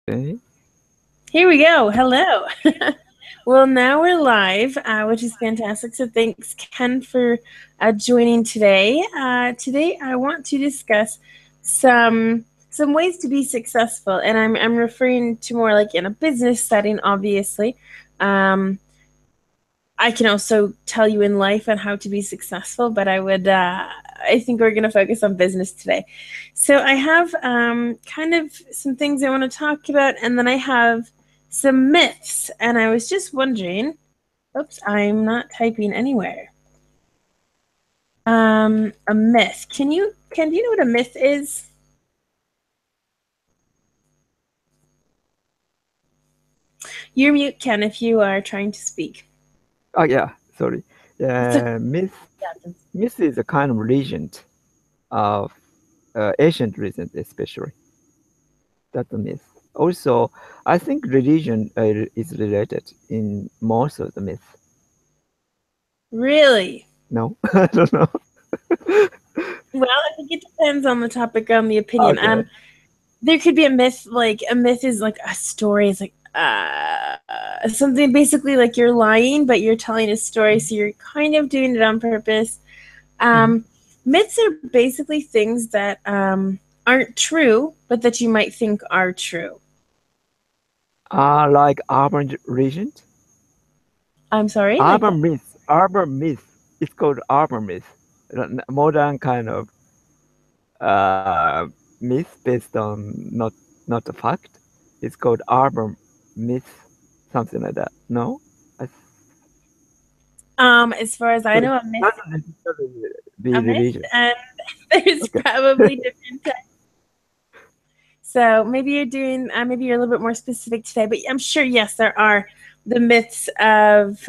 Okay. Here we go. Hello. Well, now we're live, which is fantastic. So thanks, Ken, for joining today. Today, I want to discuss some ways to be successful, and I'm referring to more like in a business setting, obviously. Um, I can also tell you in life on how to be successful, but I think we're going to focus on business today. So I have kind of some things I want to talk about, and then I have some myths. And I was just wondering, oops, I'm not typing anywhere. A myth. Do you know what a myth is? You're mute, Ken, if you are trying to speak. Oh yeah, sorry. It's okay. Myth is a kind of legend of ancient religion, especially. That's a myth. Also, I think religion is related in most of the myth. Really? No, I don't know. Well, I think it depends on the topic, on the opinion. Okay. There could be a myth, like a myth is like a story, is like something basically like you're lying, but you're telling a story, so you're kind of doing it on purpose. Mhm. um Myths are basically things that aren't true but that you might think are true. Like urban legend, I'm sorry, like what? urban myth, urban myth. It's called urban myth. Modern kind of uh, myth based on not a fact. It's called urban myth, something like that. No, I, As far as I so know, it a myth, doesn't necessarily be a myth, religion. and there's Okay. probably different types. So maybe you're doing, maybe you're a little bit more specific today, but I'm sure, yes, there are the myths of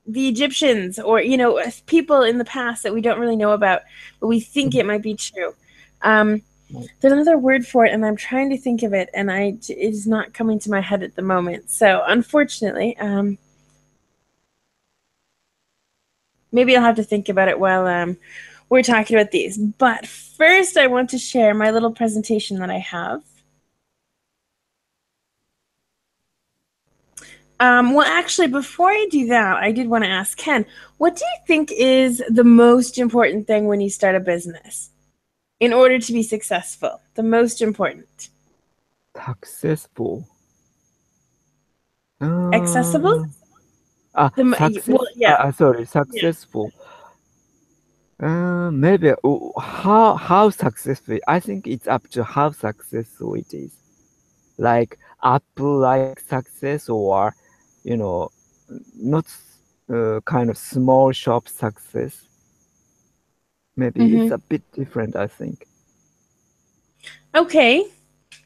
the Egyptians, or people in the past that we don't really know about, but we think Mhm. it might be true. Um, there's another word for it, and I'm trying to think of it, and it is not coming to my head at the moment. So unfortunately, maybe I'll have to think about it while we're talking about these. But first, I want to share my little presentation that I have. Well, actually, before I do that, I did want to ask Ken, what do you think is the most important thing when you start a business in order to be successful? The most important. Successful. Accessible? Uh, Well, success. yeah. Sorry, Yeah. successful. Maybe how successful? I think it's up to how successful it is. Like Apple like success, or you know, not kind of small shop success. Maybe it's Mm-hmm. a bit different, I think. Okay.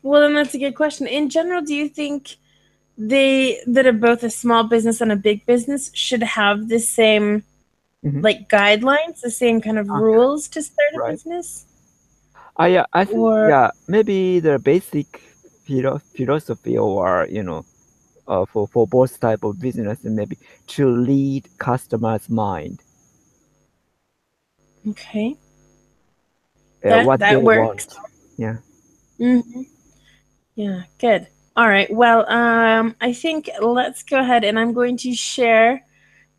Well, then that's a good question. In general, do you think they that are both a small business and a big business should have the same Hmm. like guidelines, the same kind of Okay, rules to start a right. business? Yeah, I think Or yeah, maybe the basic philosophy, or for both type of business, and maybe to lead customers' mind, okay, what they that works. want. Yeah. Hmm. Yeah, good. All right. Well, I think let's go ahead and I'm going to share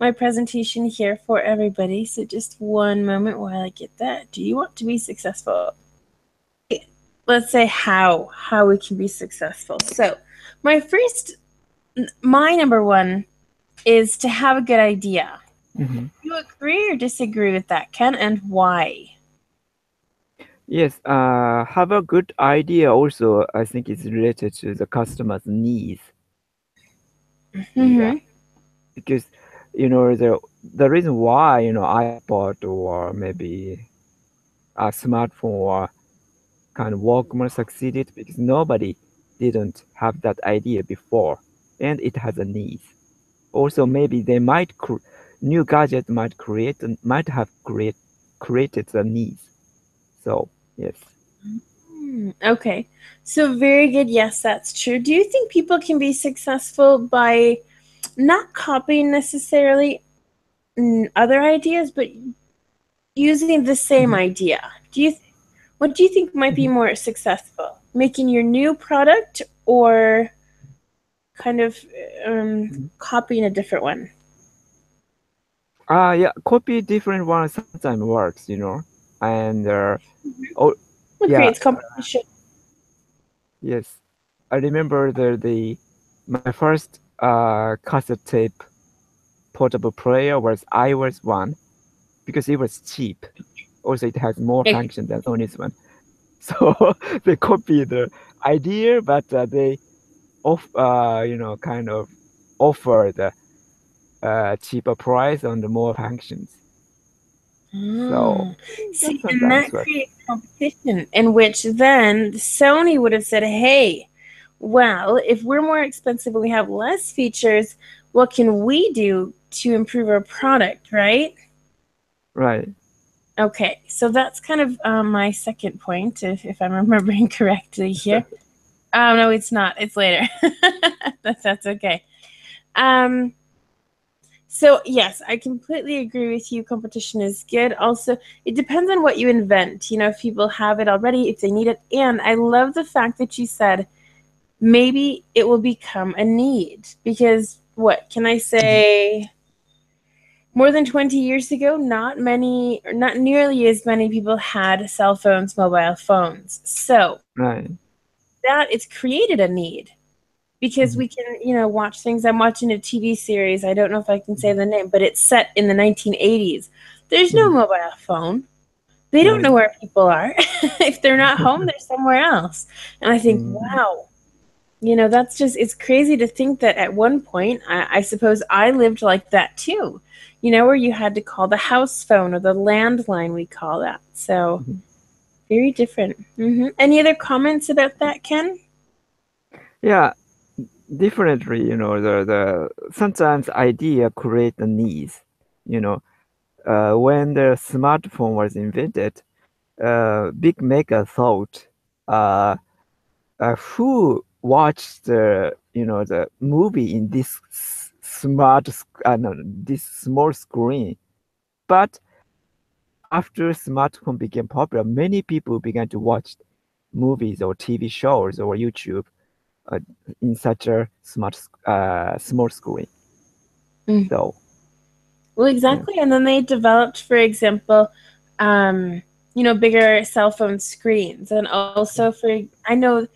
my presentation here for everybody. So just one moment while I get that. Do you want to be successful? Let's say how we can be successful. So, my first my number one is to have a good idea. Hmm. Do you agree or disagree with that, Ken, and why? Yes, have a good idea also, I think it's related to the customer's needs. Yeah, Mm-hmm. because the reason why iPod or maybe a smartphone or kind of Walkman succeeded, because nobody didn't have that idea before, and it has a need. Also, maybe new gadget might have created the needs. So yes. Okay. So very good. Yes, that's true. Do you think people can be successful by not copying necessarily other ideas, but using the same Mhm. idea? Do you? What do you think might be Mhm. more successful? Making your new product or kind of Mhm. copying a different one? Yeah, copy different one sometimes works, and oh, What yeah, creates competition? yes, I remember the my first cassette tape portable player was iOS one because it was cheap. Also, it has more Like, function than Sony's one. So they copied the idea, but they kind of offer the cheaper price on the more functions. So oh, that see, and sometimes that works. creates competition in which then Sony would have said, hey, well, if we're more expensive and we have less features, what can we do to improve our product, right? Right. Okay, so that's kind of my second point, if I'm remembering correctly here. No, it's not. It's later. That's okay. Um, so yes, I completely agree with you. Competition is good. Also, it depends on what you invent. You know, if people have it already, if they need it. And I love the fact that you said maybe it will become a need because what can I Mhm. say? More than 20 years ago, not many, or not nearly as many people had cell phones, mobile phones. So Right. that it's created a need because Mhm. we can, watch things. I'm watching a TV series. I don't know if I can say the name, but it's set in the 1980s. There's no Mhm. mobile phone. They don't Right. know where people are. If they're not home, they're somewhere else. And I think, Mhm. wow, that's just, it's crazy to think that at one point, I suppose I lived like that too, where you had to call the house phone or the landline, we call that. So Mhm. very different. Any other comments about that, Ken? Yeah, differently, the sometimes idea create the needs. You know, when the smartphone was invented, big maker thought, uh, who watched the movie in this no, this small screen? But after smartphone became popular, many people began to watch movies or TV shows or YouTube uh, in such a small screen. Mm. So Well, yeah. exactly. And then they developed, for example, bigger cell phone screens. And also I know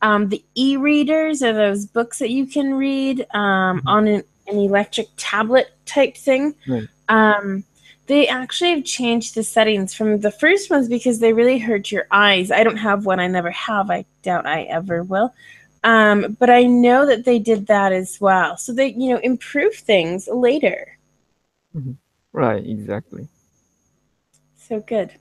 the e-readers are those books that you can read Mhm. on an electric tablet type thing. Right. Um, they actually have changed the settings from the first ones because they really hurt your eyes. I don't have one. I never have. I doubt I ever will. But I know that they did that as well. So they, improve things later. Mhm. Right, exactly. So good.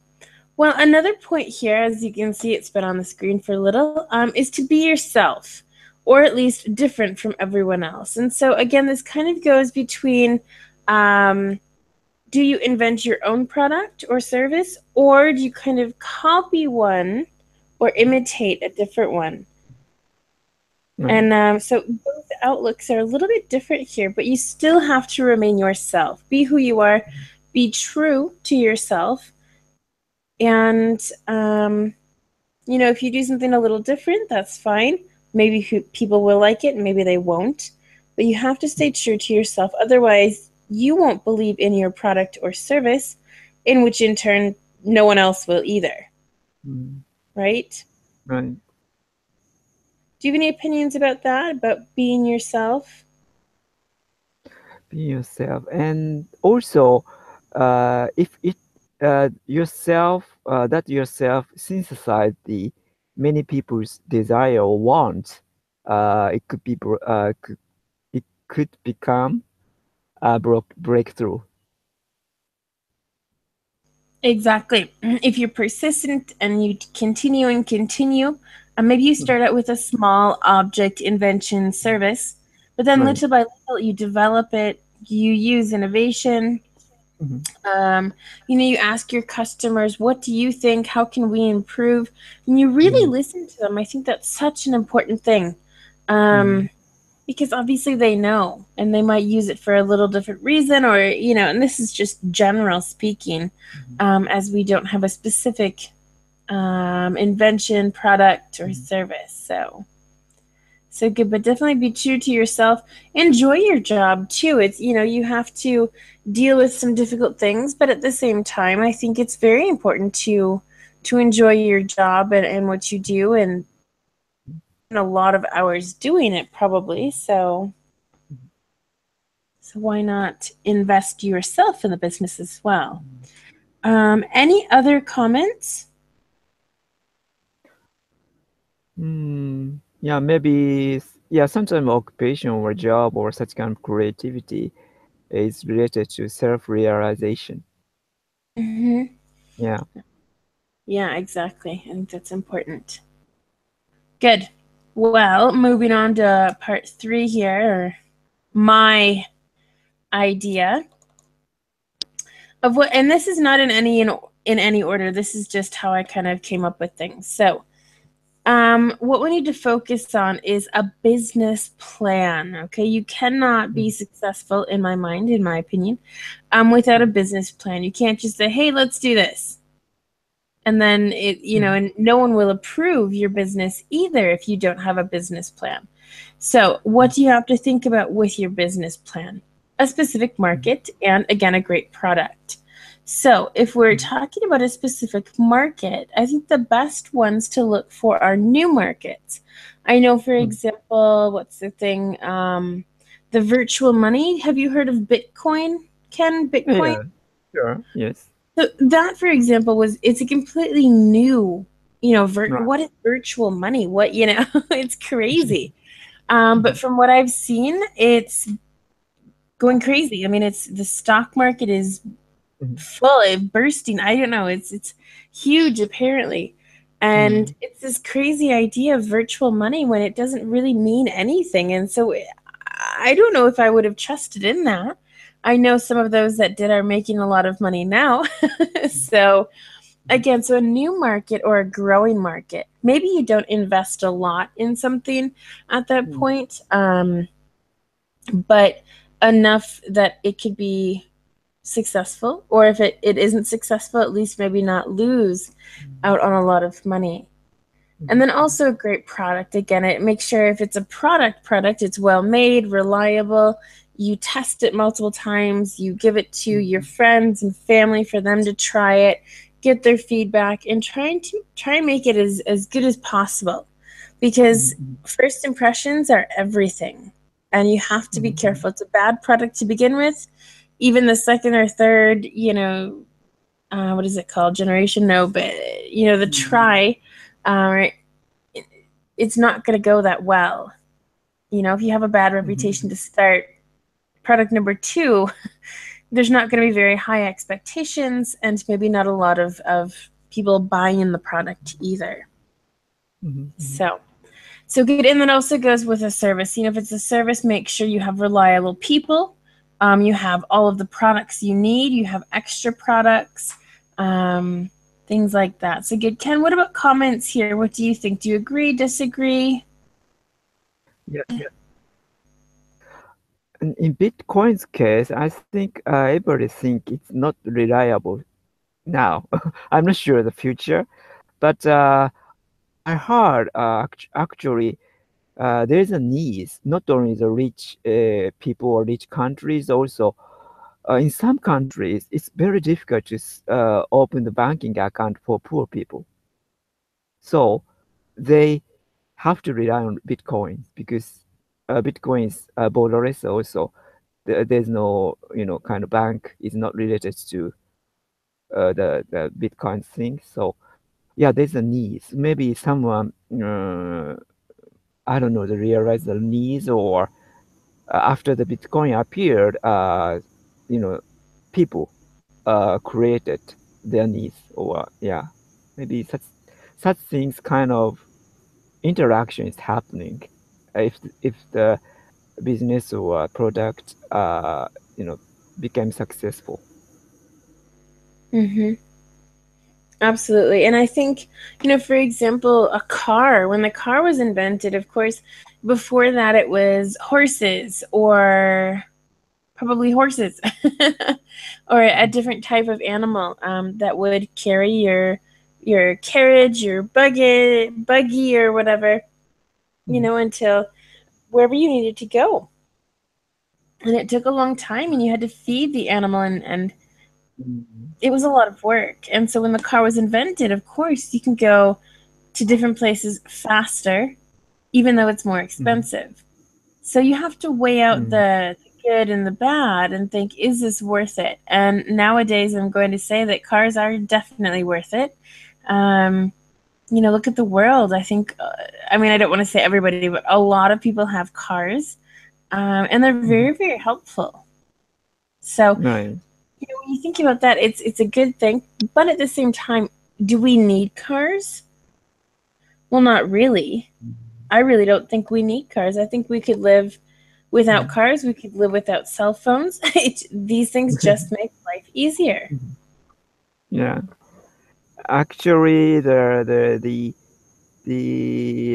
Well, another point here, as you can see, it's been on the screen for a little, is to be yourself, or at least different from everyone else. And so, again, this kind of goes between um, do you invent your own product or service, or do you kind of copy one or imitate a different one? Right. And so, both outlooks are a little bit different here, but you still have to remain yourself. Be who you are, be true to yourself, and if you do something a little different, that's fine. Maybe people will like it, and maybe they won't. But you have to stay true to yourself. Otherwise, you won't believe in your product or service, in which in turn, no one else will either. Mm. Right? Right. Do you have any opinions about that, about being yourself? Be yourself, and also, if it that yourself synthesize the many people's desire or want, it could be it could become a breakthrough. Exactly. If you're persistent and you continue and continue, maybe you Mhm. start out with a small object invention service, but then Right. little by little you develop it, you use innovation. Mhm. Um, you ask your customers, what do you think? How can we improve? And you really Mhm. listen to them. I think that's such an important thing. Mhm. Um, because obviously they know and they might use it for a little different reason or and this is just general speaking, Mhm. as we don't have a specific invention, product, or service. So good, but definitely be true to yourself. Enjoy your job too. It's, you have to deal with some difficult things, but at the same time, I think it's very important to enjoy your job and what you do, and a lot of hours doing it probably. So why not invest yourself in the business as well? Any other comments? Yeah, maybe, yeah, sometimes occupation or job or such kind of creativity is related to self-realization. Hmm. Yeah. Yeah, exactly. I think that's important. Good. Well, moving on to part three here, or my idea of what, and this is not in any order. This is just how I kind of came up with things. So, what we need to focus on is a business plan. Okay, you cannot be successful, in my mind, in my opinion, without a business plan. You can't just say, "Hey, let's do this," and then and no one will approve your business either if you don't have a business plan. So, what do you have to think about with your business plan? A specific market and, again, a great product. So, if we're talking about a specific market, I think the best ones to look for are new markets. I know, for example, what's the thing? The virtual money. Have you heard of Bitcoin, Ken? Bitcoin? Yeah, sure. Yes. So that, for example, it's a completely new, Right. what is virtual money? It's crazy. But from what I've seen, it's going crazy. I mean, it's the stock market is full, bursting. I don't know. It's huge apparently. And it's this crazy idea of virtual money when it doesn't really mean anything. And so I don't know if I would have trusted in that. I know some of those that did are making a lot of money now. So again, so a new market or a growing market, maybe you don't invest a lot in something at that point, but enough that it could be successful, or if it isn't successful, at least maybe not lose out on a lot of money. And then also a great product. Again, it makes sure if it's a product, it's well made, reliable. You test it multiple times. You give it to your friends and family for them to try it, get their feedback, and try and make it as good as possible. Because first impressions are everything, and you have to be careful. It's a bad product to begin with. Even the second or third, what is it called? Generation? No, but the try. Uh, it's not going to go that well. If you have a bad reputation to start, product number two, there's not going to be very high expectations and maybe not a lot of people buying in the product either. So good. And that also goes with a service. If it's a service, make sure you have reliable people. You have all of the products you need. You have extra products, things like that. So good. Ken, what about comments here? What do you think? Do you agree, disagree? Yeah. And in Bitcoin's case, I think everybody think it's not reliable now. I'm not sure the future, but I heard actually there is a need, not only the rich people or rich countries, also in some countries, it's very difficult to open the banking account for poor people. So they have to rely on Bitcoin because Bitcoin is borderless also. There's no, kind of bank is not related to the Bitcoin thing. So yeah, there's a need. Maybe someone, I don't know, they realize the needs or after the Bitcoin appeared, people created their needs or yeah, maybe such things kind of interaction is happening. If the business or product you know became successful. Mm-hmm. Absolutely. And I think, for example, a car, when the car was invented, of course, before that it was horses, or probably horses or a different type of animal that would carry your carriage, your buggy or whatever, until wherever you needed to go. And it took a long time, and you had to feed the animal, and Mm-hmm. it was a lot of work. And so when the car was invented, of course, you can go to different places faster, even though it's more expensive. So you have to weigh out Mm-hmm. the good and the bad and think, is this worth it? And nowadays, I'm going to say that cars are definitely worth it. Um, look at the world. I think, I mean, I don't want to say everybody, but a lot of people have cars, and they're very, very helpful. So, Right. when you think about that, it's a good thing. But at the same time, do we need cars? Well, not really. I really don't think we need cars. I think we could live without cars. We could live without cell phones. These things just make life easier. Yeah. Actually, the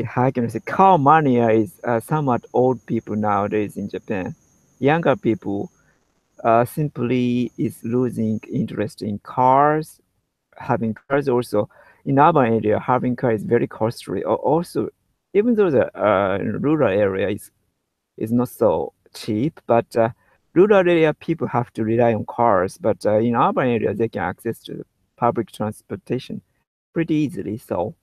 how can I say car mania is somewhat old people nowadays in Japan. Younger people simply is losing interest in cars. Having cars also in urban area, having car is very costly. Also, even though the rural area is not so cheap, but rural area people have to rely on cars. But in urban area, they can access to the public transportation pretty easily. So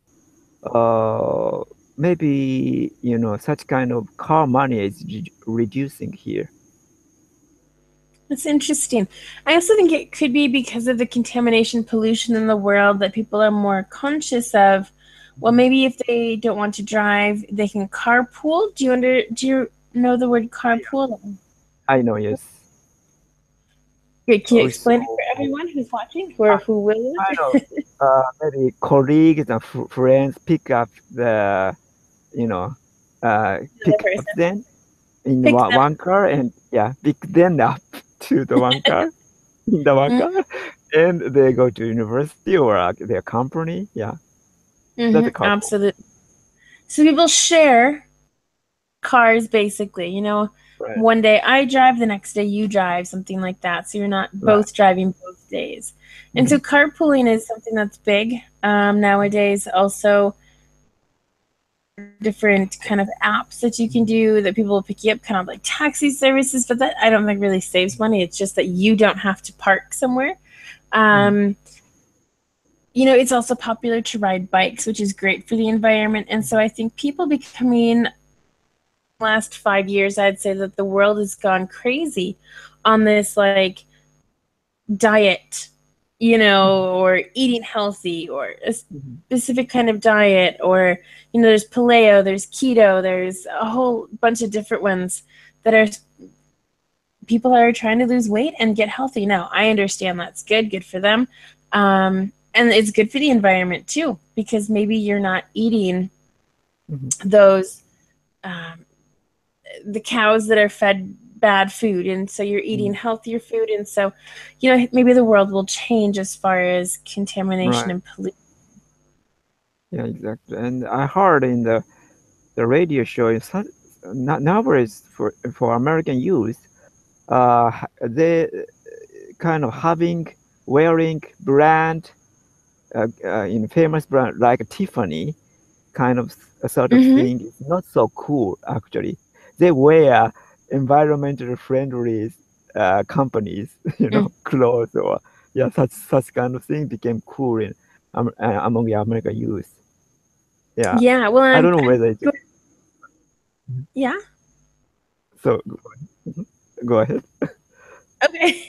uh, maybe such kind of car money is reducing here. That's interesting. I also think it could be because of the contamination pollution in the world that people are more conscious of. Well, maybe if they don't want to drive, they can carpool. Do you know the word carpool? I know, yes. Great. Can you explain it Also, for everyone who's watching or who will I watch? know maybe colleagues and friends pick up the you know Another pick up person. them in Pick them. one car and yeah pick them up to the one car in the one car and they go to university or their company. Yeah, that's Mm-hmm, a carpool. absolutely. So people share cars basically, Right, one day I drive, the next day you drive, something like that. So you're not right. both driving both days. And so Mhm. carpooling is something that's big nowadays. Also, there are different kind of apps that you can do that people will pick you up, kind of like taxi services. But that I don't think really saves money. It's just that you don't have to park somewhere. Mhm. Um, it's also popular to ride bikes, which is great for the environment. And so I think people becoming last 5 years, I'd say that the world has gone crazy on this like diet, or eating healthy or a Mhm. specific kind of diet, or there's paleo, there's keto, there's a whole bunch of different ones that are people are trying to lose weight and get healthy. Now, I understand that's good for them. And it's good for the environment too, because maybe you're not eating Mhm. those um, the cows that are fed bad food, and so you're eating Mhm. healthier food, and so maybe the world will change as far as contamination Right. and pollution. Yeah, exactly. And I heard in the radio show in nowadays for American youth, they kind of having wearing brand in famous brand like Tiffany kind of a sort of Mm-hmm. thing is not so cool actually. They wear environmental friendly companies, clothes or yeah, such kind of thing became cool in among the American youth. Yeah, Yeah, well, I don't I'm, know I'm whether it's good. Yeah. so. Mhm. Go ahead. Okay.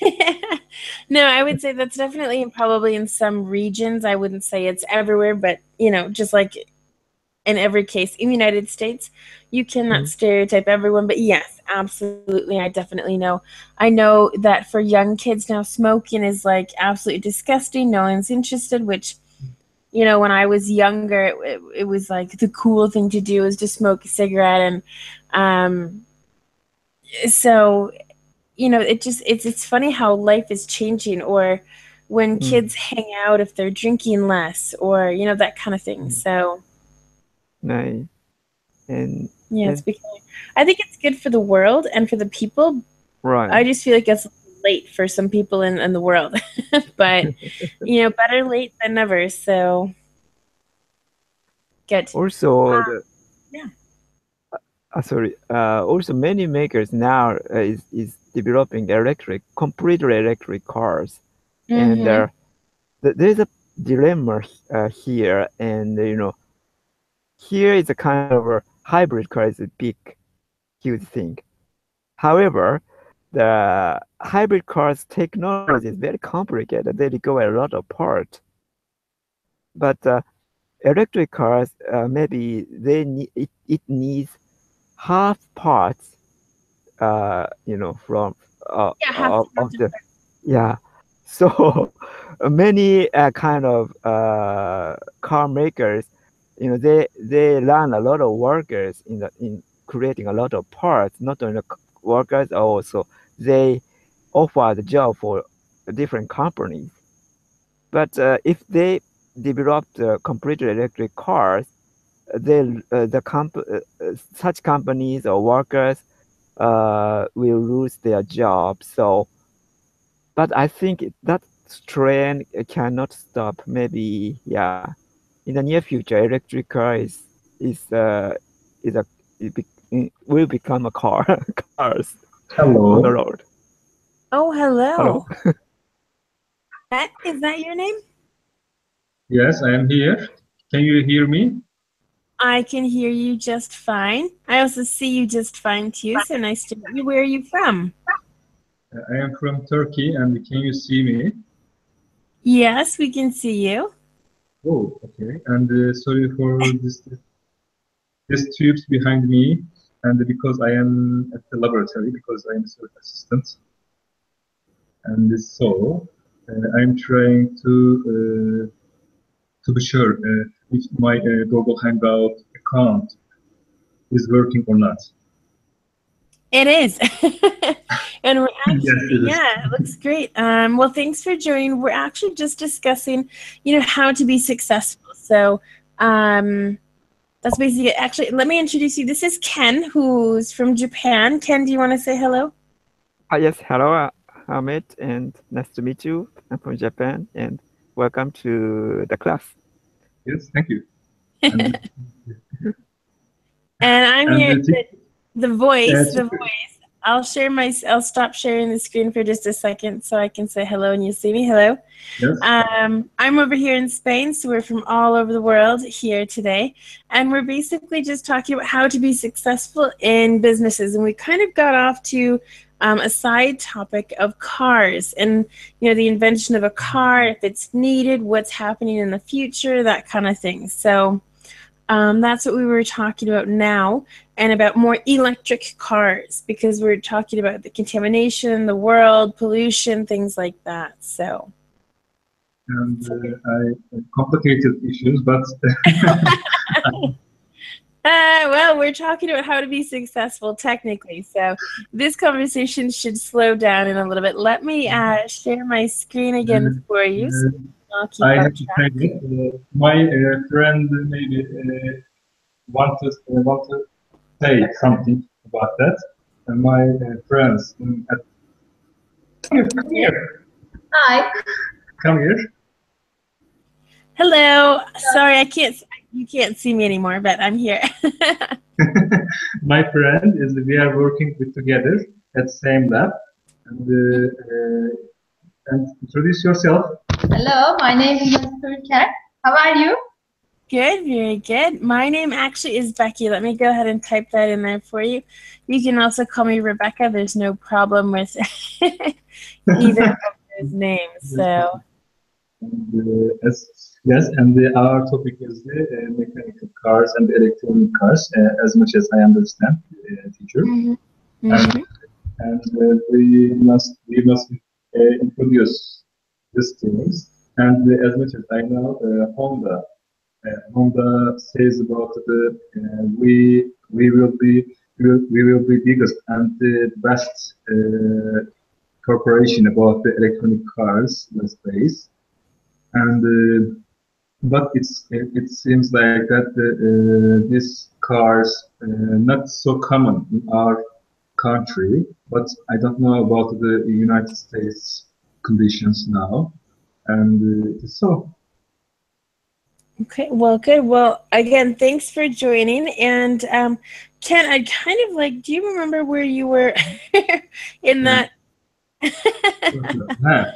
No, I would say that's definitely probably in some regions. I wouldn't say it's everywhere, but just like in every case in the United States, you cannot Mhm. stereotype everyone. But yes, absolutely, I definitely know. I know that for young kids now, smoking is like absolutely disgusting. No one's interested. Which when I was younger, it was like the cool thing to do is to smoke a cigarette, and so it's funny how life is changing, or when Mm. kids hang out if they're drinking less, or that kind of thing. Mm. So Nice. And yeah, it's and becoming. I think it's good for the world and for the people. right. I just feel like it's late for some people in the world, but better late than never. So Good. Also, the Yeah. sorry. Also, many makers now is developing completely electric cars, and Mm-hmm. there's a dilemma here, and here is a kind of a hybrid car is a big, huge thing. However, the hybrid cars technology is very complicated. They require a lot of parts, but electric cars maybe it needs half parts from Yeah, have to have of to. the yeah. So many kind of car makers, they learn a lot of workers in creating a lot of parts. Not only workers, also they offer the job for different companies. But if they develop the completely electric cars, they such companies or workers will lose their jobs. So, but I think that trend cannot stop. Maybe, yeah, in the near future, electric car is is a will become a car cars on the Hello. road. Oh, Hello. hello. That is that your name? Yes, I am here. Can you hear me? I can hear you just fine. I also see you just fine too. So nice to meet you. Where are you from? I am from Turkey, and can you see me? Yes, we can see you. Oh, okay. And sorry for this tubes behind me, and because I am at the laboratory, because I am a research assistant, and so I am trying to be sure if my Google Hangout account is working or not. It is. And we're Yes, actually, it is. yeah, it looks great. Well, thanks for joining. We're actually just discussing, how to be successful. So, that's basically it. Actually, let me introduce you. This is Ken, who's from Japan. Ken, do you want to say hello? Yes, hello, Ahmed, and nice to meet you. I'm from Japan, and welcome to the class. Yes, thank you. And And I'm and here, the the voice, the teacher. voice. I'll stop sharing the screen for just a second so I can say hello and you see me. Hello. Yes. I'm over here in Spain, so we're from all over the world here today. And we're basically just talking about how to be successful in businesses. And we kind of got off to a side topic of cars and, the invention of a car, if it's needed, what's happening in the future, that kind of thing. So that's what we were talking about now, and about more electric cars because we're talking about the contamination, the world, pollution, things like that. So. And complicated issues, but Well, we're talking about how to be successful technically. So this conversation should slow down in a little bit. Let me share my screen again for you so I'll keep I up have to say track. that my friend maybe want to say something about that. And my friends, come here, Hi. come here. Hello. Sorry, you can't see me anymore, but I'm here. My friend is we are working with together at same lab, and introduce yourself. Hello, my name is Turker. How are you? Good, very good. My name actually is Becky. Let me go ahead and type that in there for you. You can also call me Rebecca. There's no problem with either of those names. So. And, yes, and our topic is the mechanical cars and electronic cars, as much as I understand, teacher. Mm-hmm. And, Mm-hmm. we must introduce these things. And as much as I know, Honda says about we will be biggest and the best corporation about the electronic cars in the space. And but it seems like that these cars not so common in our country. But I don't know about the United States conditions now. And so Okay, well, good. Well, again, thanks for joining. And Ken, I'd kind of like, do you remember where you were in that?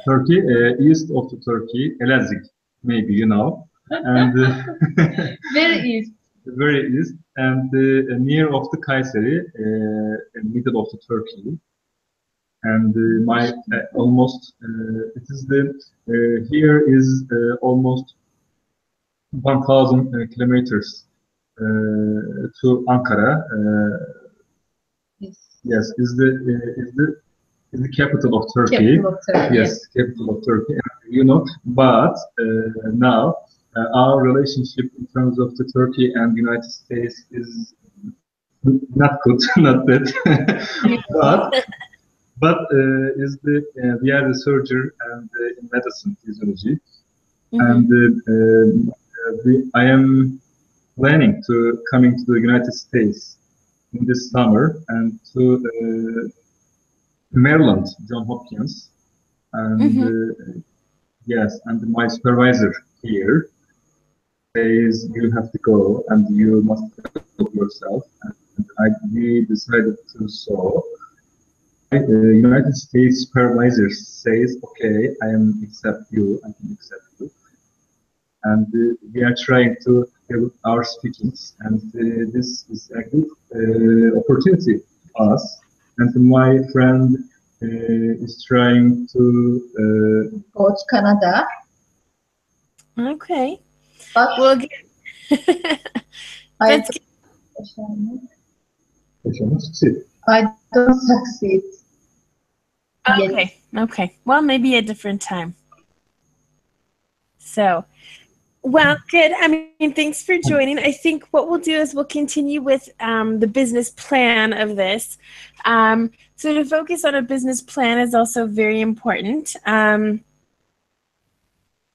Turkey, east of the Turkey, Elazig, maybe you know, and Very east. very east, and near of the Kayseri, middle of the Turkey, and my almost it is the here is almost 1,000 kilometers to Ankara. Yes. Yes, is the capital of Turkey. Capital of Turkey. Yes, capital of Turkey. You know, but now our relationship in terms of the Turkey and United States is not good, not bad. but is the we are the surgeon and in medicine physiology, and I am planning to coming to the United States in this summer and to Maryland, John Hopkins, and yes, and my supervisor here says you have to go and you must help yourself, and we decided to so. United States supervisor says, okay, I am accept you, I can accept you, and we are trying to have our speakings, and this is a good opportunity for us. And my friend is trying to Go to Canada. Okay. But Well, I that's I don't succeed. okay. Okay. Well, maybe a different time. So, well, good. I mean, thanks for joining. I think what we'll do is we'll continue with the business plan of this. So to focus on a business plan is also very important.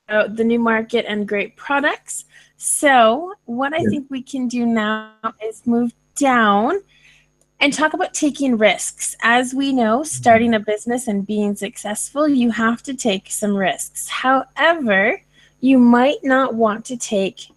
The new market and great products. So what I think we can do now is move down and talk about taking risks. As we know, starting a business and being successful, you have to take some risks. However, you might not want to take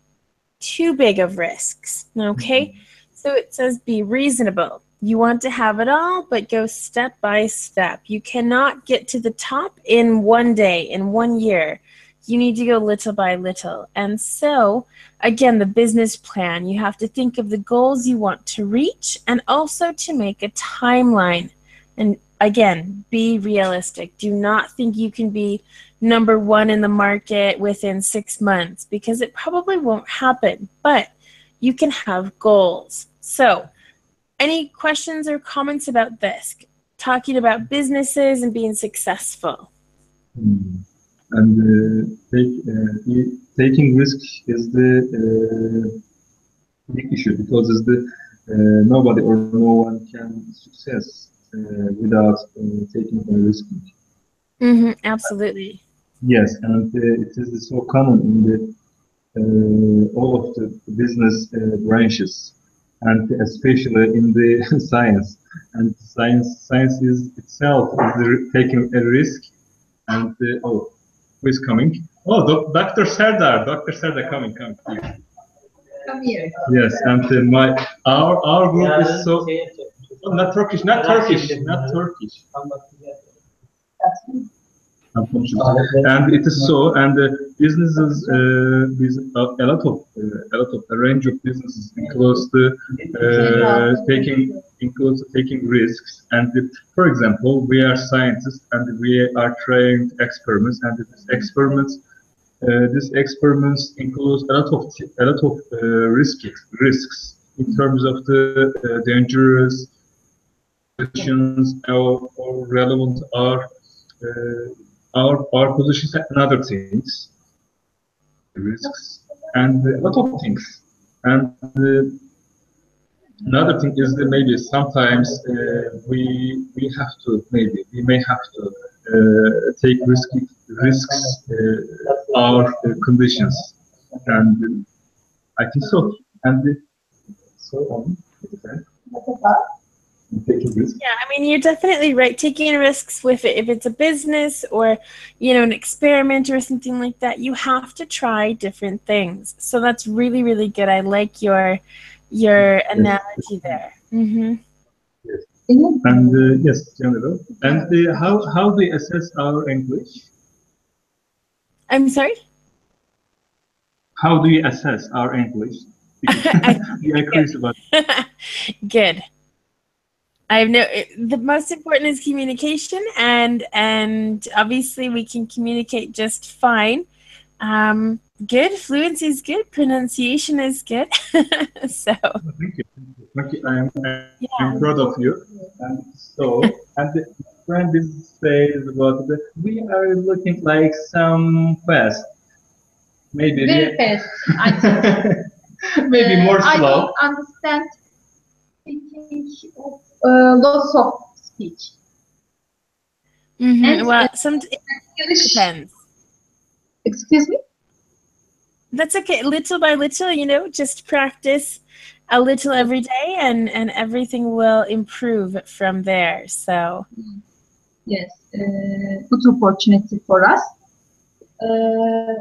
too big of risks, okay? So it says be reasonable. You want to have it all, but go step by step. You cannot get to the top in one day, in 1 year. You need to go little by little. And so, again, the business plan, you have to think of the goals you want to reach and also to make a timeline. And again, be realistic. Do not think you can be number one in the market within 6 months because it probably won't happen, but you can have goals. So, any questions or comments about this? Talking about businesses and being successful. And taking risk is the big issue because it's the nobody or no one can success without taking a risk. Absolutely. Yes, and it is so common in the all of the business branches, and especially in the science. And science is itself is taking a risk. And oh, who is coming? Oh, Dr. Serdar. Dr. Serdar, coming, please. Come here. Yes, and our group is so not Turkish. And it is so, and businesses, a lot of a range of businesses includes taking risks. And for example, we are scientists and we are trying experiments, and these experiments includes a lot of risks in terms of the dangerous positions or relevant our positions and other things, risks, and a lot of things. And another thing is that maybe sometimes we may have to take risks our conditions, and I think so. And so on. taking risks. Yeah, I mean, you're definitely right. Taking risks with it, if it's a business or, an experiment or something like that, you have to try different things. So that's really, really good. I like your Yes. analogy there. Mm-hmm. Yes. And yes, general. And how do you assess our English? I'm sorry? How do you assess our English? I We are curious about. Good. The most important is communication, and obviously we can communicate just fine. Good. Fluency is good. Pronunciation is good. So Thank you. Thank you. I'm yeah. proud of you. And and the friend says about we are looking like some fast. Maybe Very fast, I think. maybe more I slow. don't understand speaking of lots of speech. And Well, it English, depends. excuse me? That's okay. Little by little, just practice a little every day, and everything will improve from there. So Yes, good opportunity for us. Uh,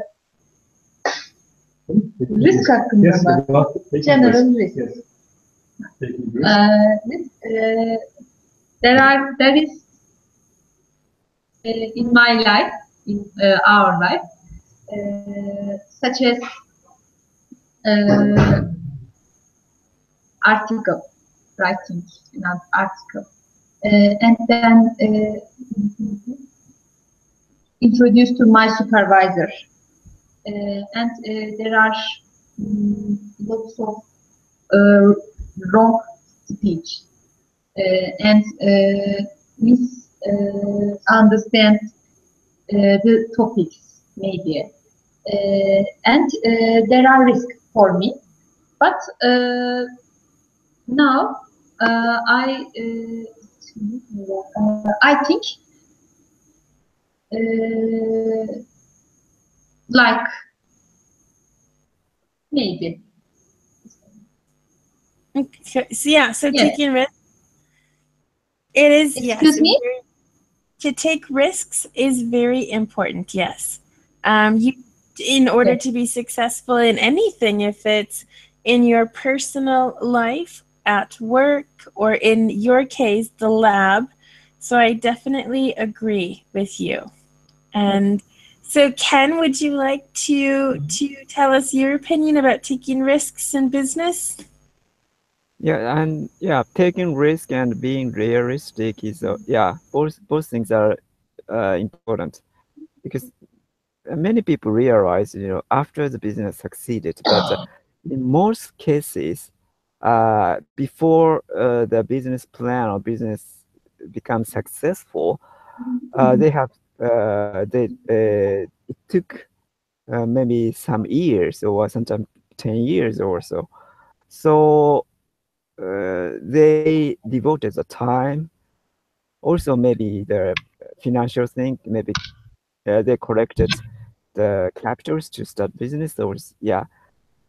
risk hakkında Yes, mı? about taking General risk. risk. Yes, taking risk. There is in my life, in our life, such as article, writing an article, and then introduced to my supervisor. And there are lots of wrong speech and misunderstand the topics maybe. And there are risks for me. But now I think like maybe. so Yes. taking risks. It is, yes. Excuse me? To take risks is very important, yes. In order Yes. to be successful in anything, if it's in your personal life, at work, or in your case, the lab. So I definitely agree with you. And so, Ken, would you like to tell us your opinion about taking risks in business? Yeah, and yeah, taking risk and being realistic is yeah, both things are important because many people realize, after the business succeeded, but in most cases, before the business plan or business becomes successful, they have it took maybe some years or sometimes 10 years or so. So they devoted the time, also maybe the financial thing, maybe they collected the capitals to start business, or yeah,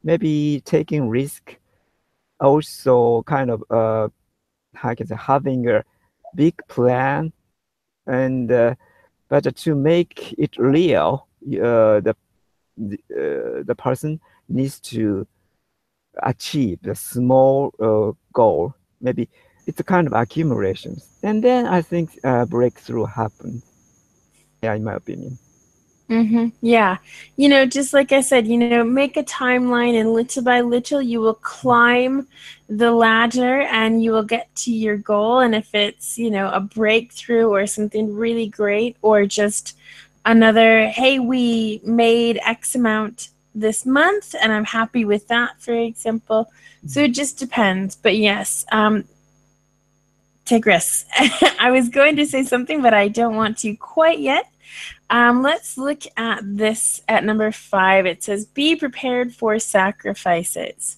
maybe taking risk, also kind of how can I say, having a big plan, and but to make it real, the person needs to achieve a small goal. Maybe it's a kind of accumulation, and then I think breakthrough happens. Yeah, in my opinion. Yeah. Just like I said, make a timeline, and little by little you will climb the ladder and you will get to your goal. And if it's, a breakthrough or something really great, or just another, hey, we made X amount this month and I'm happy with that, for example. So it just depends. But yes, take risks. I was going to say something, but I don't want to quite yet. Let's look at this at number 5. It says, be prepared for sacrifices.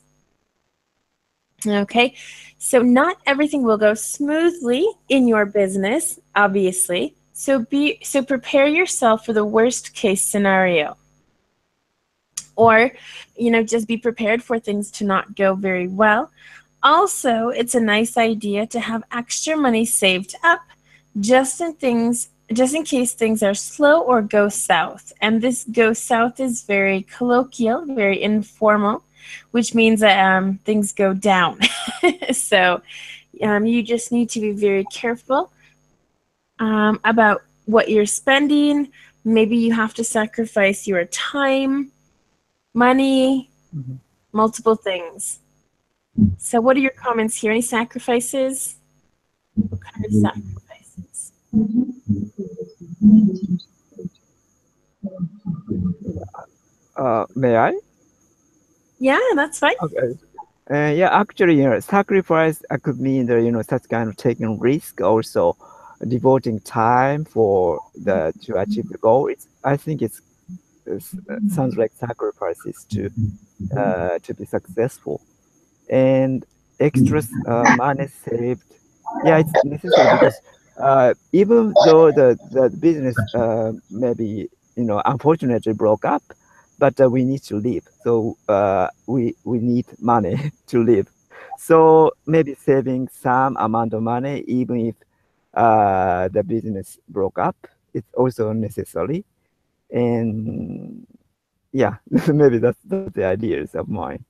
Okay, so not everything will go smoothly in your business, obviously. So prepare yourself for the worst case scenario. Or, just be prepared for things to not go very well. Also, it's a nice idea to have extra money saved up just in case things are slow or go south. And this go south is very colloquial, very informal, which means that things go down. So you just need to be very careful about what you're spending. Maybe you have to sacrifice your time, money, Mhm. multiple things. So what are your comments here? Any sacrifices? What kind of sacrifices? May I? Yeah, that's fine. Okay. Yeah, actually, sacrifice could mean that, such kind of taking risk, also devoting time for the to achieve the goal. I think sounds like sacrifices to be successful. And extra money saved. Yeah, it's necessary because even though the business maybe unfortunately broke up, but we need to live. So we need money to live. So maybe saving some amount of money, even if the business broke up, it's also necessary. And yeah, maybe that's the ideas of mine.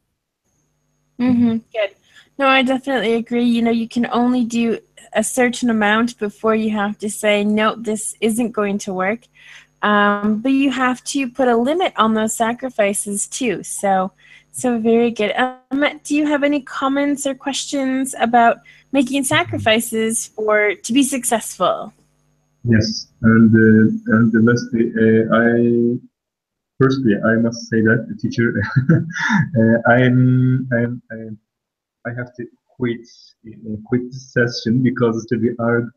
Mm-hmm. Good. No, I definitely agree. You can only do a certain amount before you have to say, no, this isn't going to work. But you have to put a limit on those sacrifices too. So very good. Do you have any comments or questions about making sacrifices to be successful? Yes, and lastly, I must say that the teacher, I have to quit quit this session because still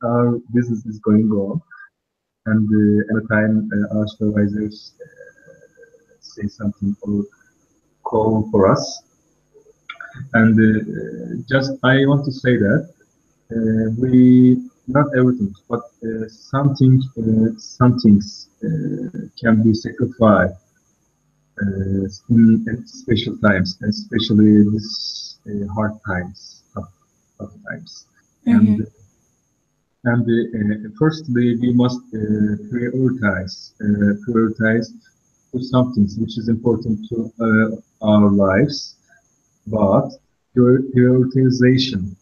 our business is going on, and every time our supervisors say something or call for us, and just I want to say that we not everything, but some things can be sacrificed in special times, especially this hard times, tough times. Mm-hmm. And firstly, we must prioritize to some things which is important to our lives, but prioritization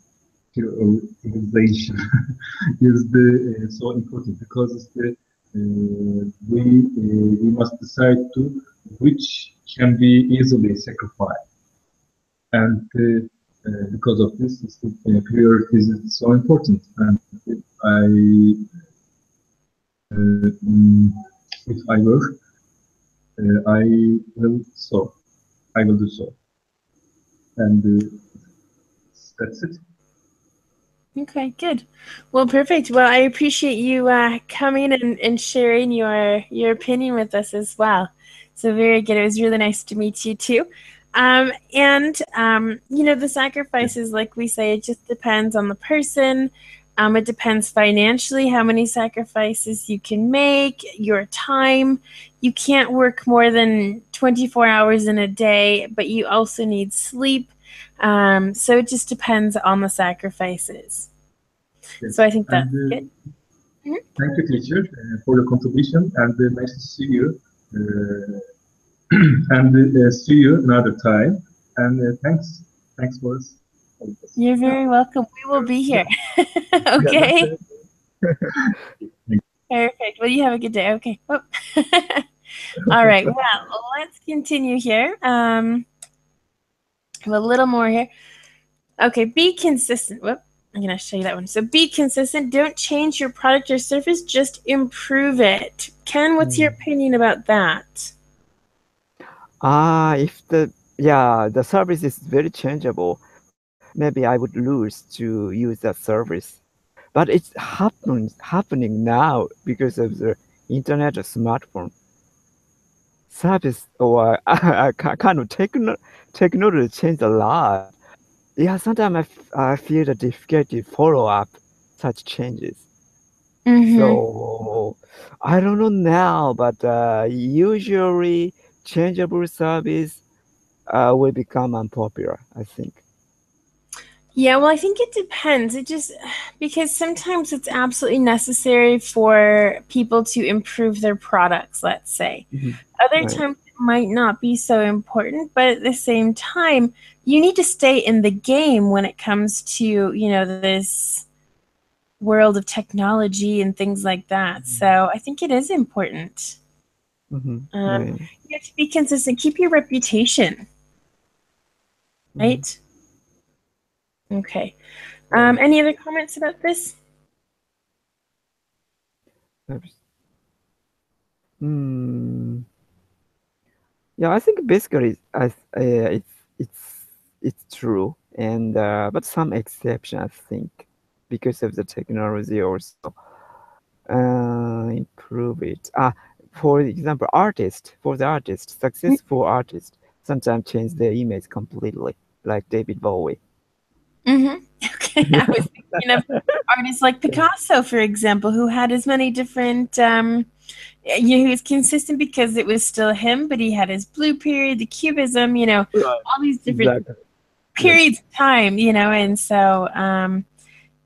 prioritization is the so important because it's the we must decide to which can be easily sacrificed, and because of this, the priorities is so important. And mm, if I were, I will so I will do so, and that's it. Okay, good. Well, perfect. Well, I appreciate you coming and sharing your opinion with us as well. So very good. It was really nice to meet you too. And the sacrifices, like we say, it just depends on the person. It depends financially how many sacrifices you can make, your time. You can't work more than 24 hours in a day, but you also need sleep. So it just depends on the sacrifices. So Yes, I think and that's good. Mhm. thank you, teacher, for your contribution, and nice to see you. Uh, and see you another time. And thanks for us. You're very welcome. We will be here. Yeah, that's Okay. it. Perfect. Well, you have a good day. Okay. Oh. All right. Well, let's continue here. I have a little more here. Okay. Be consistent. Whoop. I'm going to show you that one. So be consistent. Don't change your product or service. Just improve it. Ken, what's your Mm. opinion about that? If the service is very changeable, maybe I would lose to use that service. But it's happening now because of the internet or smartphone service or kind of technology changed a lot. Yeah, sometimes I feel the difficulty follow up such changes. Mm-hmm. So I don't know now, but usually changeable service will become unpopular, I think. Yeah, well, I think it depends. It just because sometimes it's absolutely necessary for people to improve their products, let's say. Hmm. Other Right. times it might not be so important, but at the same time, you need to stay in the game when it comes to, this world of technology and things like that. So I think it is important. Hmm. Um, Right. you have to be consistent, keep your reputation, Hmm. right? Okay. Right. Any other comments about this? Hmm. Yeah, I think basically, it's true, and but some exception, I think, because of the technology also improve it. For example, for the artist, successful artists sometimes change their image completely, like David Bowie. Mm-hmm. Okay, I was thinking of artists like Picasso, for example, who had as many different. He was consistent because it was still him, but he had his blue period, the cubism, Right. all these different Exactly. Yes. periods of time, and so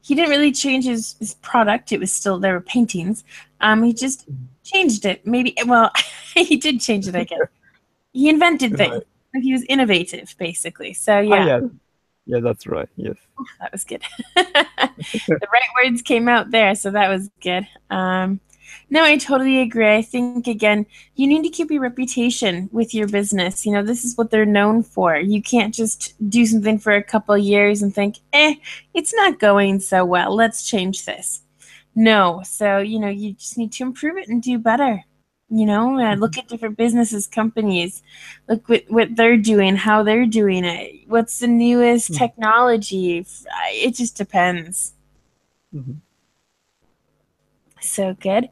he didn't really change his product. It was still there were paintings. He just changed it. Maybe well, he did change it, I guess. He invented things. Right. He was innovative, basically. So Ah, yeah. yeah. Yeah, that's right. Yes. That was good. The right words came out there, so that was good. No, I totally agree. I think again, you need to keep your reputation with your business. This is what they're known for. You can't just do something for a couple of years and think, it's not going so well. Let's change this. No, so you just need to improve it and do better. Look at different businesses, companies, look what they're doing, how they're doing it, what's the newest Mhm. technology. It just depends. Mhm. So good.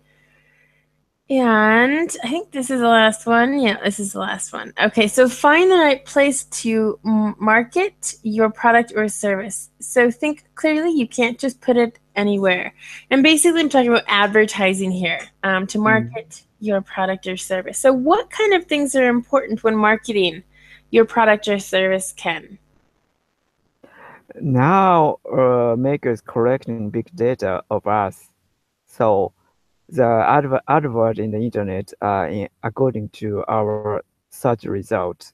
And I think this is the last one. Yeah, this is the last one. Okay, so find the right place to market your product or service. So think clearly, you can't just put it anywhere. And basically, I'm talking about advertising here to Mhm. market your product or service. So, what kind of things are important when marketing your product or service, Ken? Now, makers collecting big data of us. So the advert in the internet, according to our search result.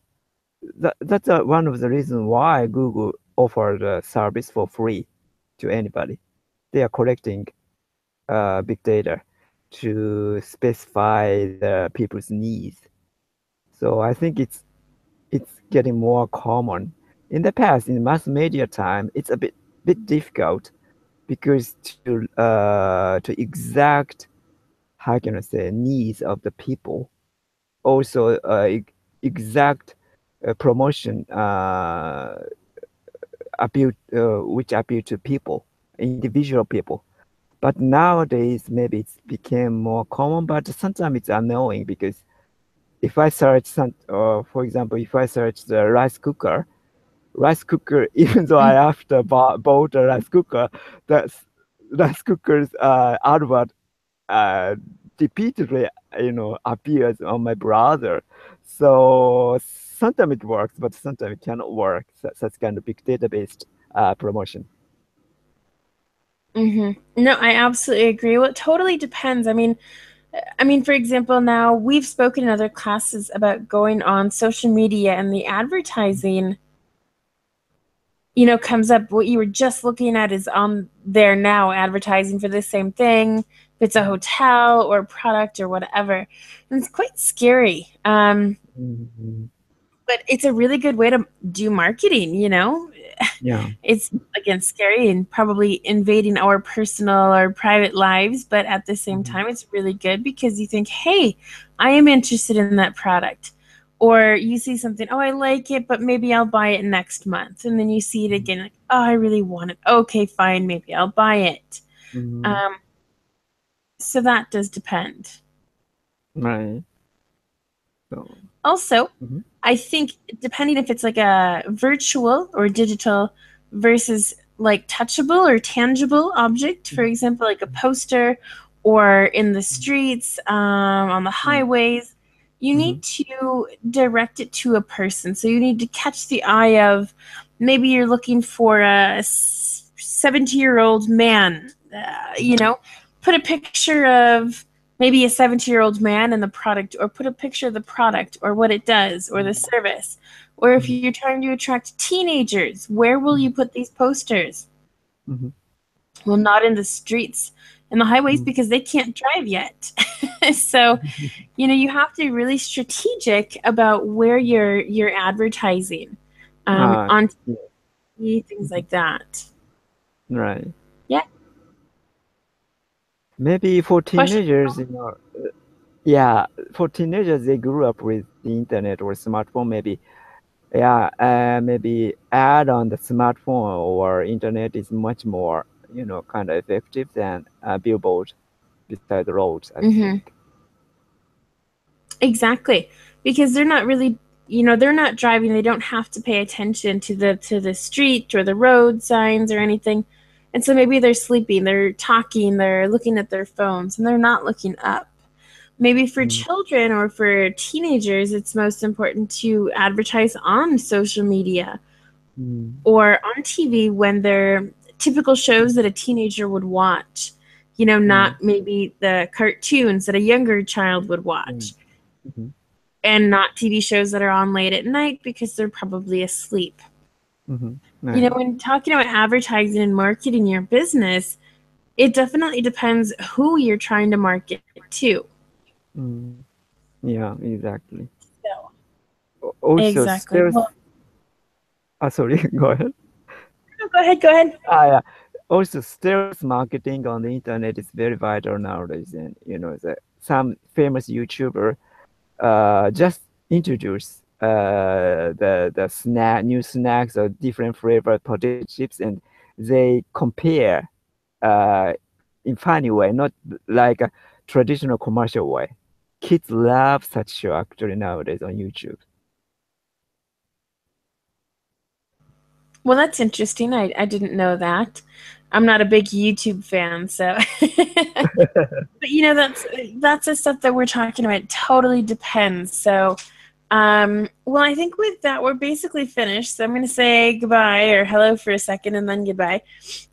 That's one of the reasons why Google offered a service for free to anybody. They are collecting big data to specify the people's needs. So I think it's getting more common. In the past, in mass media time, it's a bit difficult because to exact, how can I say, needs of the people, also exact promotion which appeal to people, individual people. But nowadays, maybe it's became more common, but sometimes it's annoying because if I search for example, if I search the rice cooker, even though I after bought a rice cooker, the rice cooker's advert uh, repeatedly, appears on my browser. So sometimes it works, but sometimes it cannot work. Such kind of big database promotion. No, I absolutely agree. Well, it totally depends. For example, now we've spoken in other classes about going on social media and the advertising, comes up. What you were just looking at is on there now, advertising for the same thing, if it's a hotel or a product or whatever. And it's quite scary. Mhm. But it's a really good way to do marketing. Yeah. It's again scary and probably invading our personal or private lives, but at the same Mhm. time it's really good because you think, hey, I am interested in that product. Or you see something, oh, I like it, but maybe I'll buy it next month. And then you see it again, like, oh, I really want it. Okay, fine, maybe I'll buy it. Mhm. Um, so that does depend. Right. So. Also, Mhm. I think depending if it's like a virtual or digital versus like touchable or tangible object, for example, like a poster or in the streets, on the Mhm. highways, you Mhm. need to direct it to a person. So you need to catch the eye of maybe you're looking for a 70-year-old man, put a picture of maybe a 70-year-old man and the product, or put a picture of the product or what it does or the service. Or if you're trying to attract teenagers, where will you put these posters? Mhm. Well, not in the streets and the highways because they can't drive yet. So, you have to be really strategic about where you're advertising Ah, on yeah. TV, things like that. Right. Yeah. Maybe for Question? teenagers, yeah, for teenagers, they grew up with the internet or smartphone, maybe. Yeah, maybe ad on the smartphone or internet is much more, kind of effective than a billboard beside the roads, I Mm-hmm. think. Exactly, because they're not really, they're not driving. They don't have to pay attention to the street or the road signs or anything, and so maybe they're sleeping, they're talking, they're looking at their phones, and they're not looking up. Maybe for Mm, children or for teenagers, it's most important to advertise on social media mm, or on TV when they're typical shows that a teenager would watch. mm, Not maybe the cartoons that a younger child would mm, watch, mhm, and not TV shows that are on late at night because they're probably asleep. mhm. Right. When talking about advertising and marketing your business, it definitely depends who you're trying to market to. Mm, yeah, exactly. So, Also, exactly. sales. Well, Sorry, go ahead. no, go ahead. Go ahead. Yeah. Also, sales marketing on the internet is very vital nowadays, and some famous YouTuber just introduce the new snacks or different flavored potato chips, and they compare uh, in funny way, not like a traditional commercial way. Kids love such show actually nowadays on YouTube. Well, that's interesting. I didn't know that. I'm not a big YouTube fan, so but that's the stuff that we're talking about. It totally depends. So, well, I think with that we're basically finished. So I'm gonna say goodbye or hello for a second and then goodbye,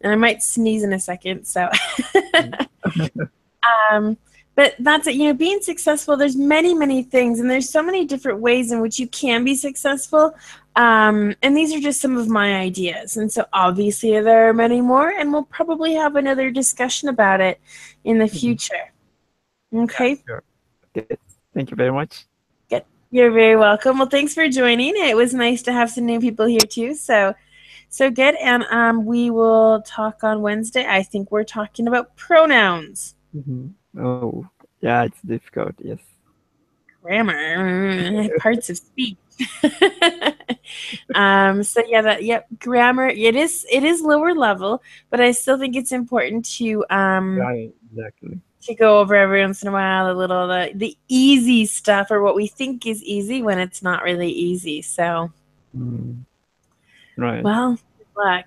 and I might sneeze in a second. So, um, but that's it. Being successful. There's many things, and there's so many different ways in which you can be successful. And these are just some of my ideas, and so obviously there are many more, and we'll probably have another discussion about it in the Mhm. future. Yeah, Okay. sure. Okay. Thank you very much. Good. You're very welcome. Well, thanks for joining. It was nice to have some new people here too. So good. And we will talk on Wednesday. I think we're talking about pronouns, Oh, yeah, it's difficult. Yes. grammar, parts of speech. So yeah, grammar. It is lower level, but I still think it's important Right, exactly. to go over every once in a while a little the easy stuff or what we think is easy when it's not really easy. So. Mm, right. Well, good luck.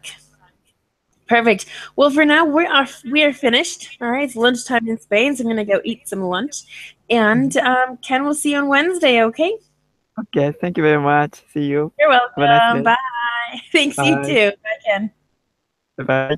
Perfect. Well, for now we are finished. All right, it's lunchtime in Spain, so I'm gonna go eat some lunch. And Ken, we'll see you on Wednesday. Okay. Okay, thank you very much. See you. You're Have a nice welcome. day. Bye. Thanks. You Bye. too. Bye, Ken. Bye bye.